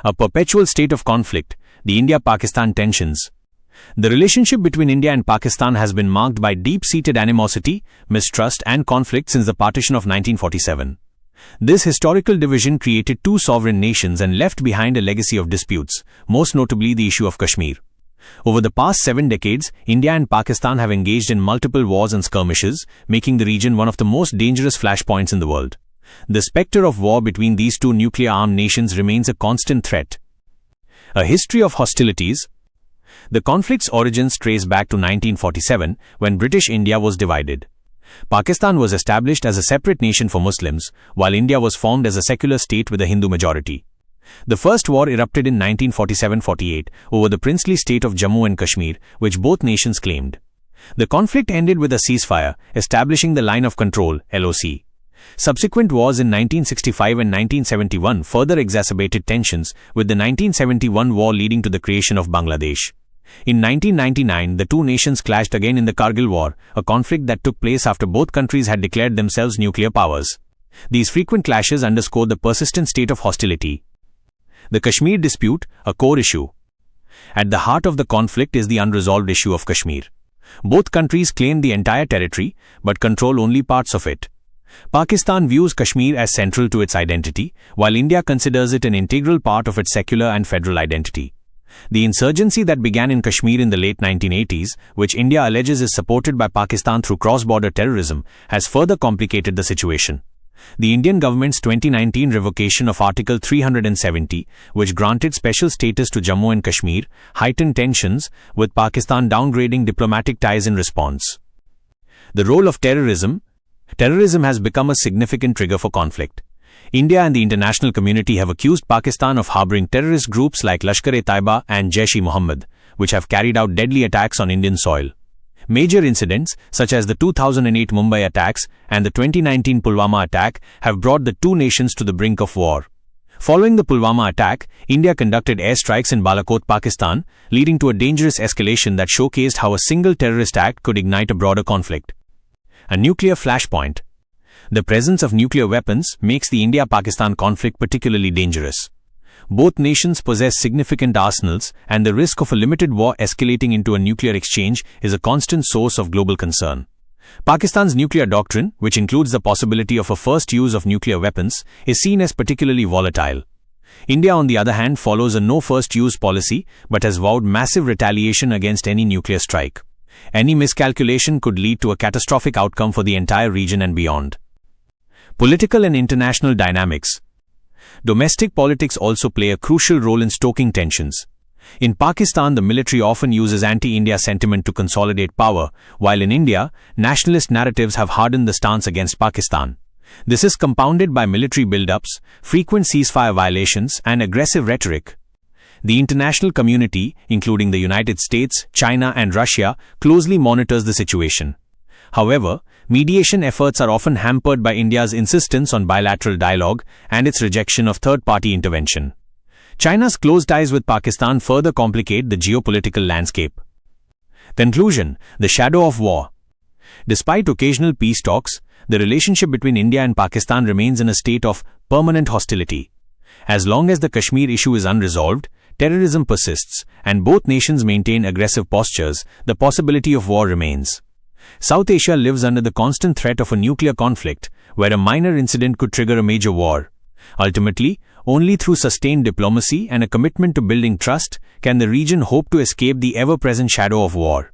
a perpetual state of conflict, the India-Pakistan tensions. The relationship between India and Pakistan has been marked by deep-seated animosity, mistrust and conflict since the partition of 1947. This historical division created two sovereign nations and left behind a legacy of disputes, most notably the issue of Kashmir. Over the past 7 decades, India and Pakistan have engaged in multiple wars and skirmishes, making the region one of the most dangerous flashpoints in the world. The specter of war between these two nuclear-armed nations remains a constant threat. A history of hostilities. The conflict's origins trace back to 1947, when British India was divided. Pakistan was established as a separate nation for Muslims, while India was formed as a secular state with a Hindu majority. The first war erupted in 1947-48 over the princely state of Jammu and Kashmir, which both nations claimed. The conflict ended with a ceasefire, establishing the Line of Control (LOC). Subsequent wars in 1965 and 1971 further exacerbated tensions, with the 1971 war leading to the creation of Bangladesh. In 1999, the two nations clashed again in the Kargil War, a conflict that took place after both countries had declared themselves nuclear powers. These frequent clashes underscore the persistent state of hostility. The Kashmir dispute, a core issue. At the heart of the conflict is the unresolved issue of Kashmir. Both countries claim the entire territory, but control only parts of it. Pakistan views Kashmir as central to its identity, while India considers it an integral part of its secular and federal identity. The insurgency that began in Kashmir in the late 1980s, which India alleges is supported by Pakistan through cross-border terrorism, has further complicated the situation. The Indian government's 2019 revocation of Article 370, which granted special status to Jammu and Kashmir, heightened tensions, with Pakistan downgrading diplomatic ties in response. The role of terrorism. Terrorism has become a significant trigger for conflict. India and the international community have accused Pakistan of harboring terrorist groups like Lashkar-e-Taiba and Jaish-e-Mohammed, which have carried out deadly attacks on Indian soil. Major incidents, such as the 2008 Mumbai attacks and the 2019 Pulwama attack, have brought the two nations to the brink of war. Following the Pulwama attack, India conducted airstrikes in Balakot, Pakistan, leading to a dangerous escalation that showcased how a single terrorist act could ignite a broader conflict. A nuclear flashpoint. The presence of nuclear weapons makes the India-Pakistan conflict particularly dangerous. Both nations possess significant arsenals, and the risk of a limited war escalating into a nuclear exchange is a constant source of global concern. Pakistan's nuclear doctrine, which includes the possibility of a first use of nuclear weapons, is seen as particularly volatile. India, on the other hand, follows a no-first-use policy, but has vowed massive retaliation against any nuclear strike. Any miscalculation could lead to a catastrophic outcome for the entire region and beyond. Political and international dynamics. Domestic politics also play a crucial role in stoking tensions. In Pakistan, the military often uses anti-India sentiment to consolidate power, while in India, nationalist narratives have hardened the stance against Pakistan. This is compounded by military build-ups, frequent ceasefire violations, and aggressive rhetoric. The international community, including the United States, China, and Russia, closely monitors the situation. However, mediation efforts are often hampered by India's insistence on bilateral dialogue and its rejection of third-party intervention. China's close ties with Pakistan further complicate the geopolitical landscape. Conclusion: the shadow of war. Despite occasional peace talks, the relationship between India and Pakistan remains in a state of permanent hostility. As long as the Kashmir issue is unresolved, terrorism persists, and both nations maintain aggressive postures, the possibility of war remains. South Asia lives under the constant threat of a nuclear conflict, where a minor incident could trigger a major war. Ultimately, only through sustained diplomacy and a commitment to building trust can the region hope to escape the ever-present shadow of war.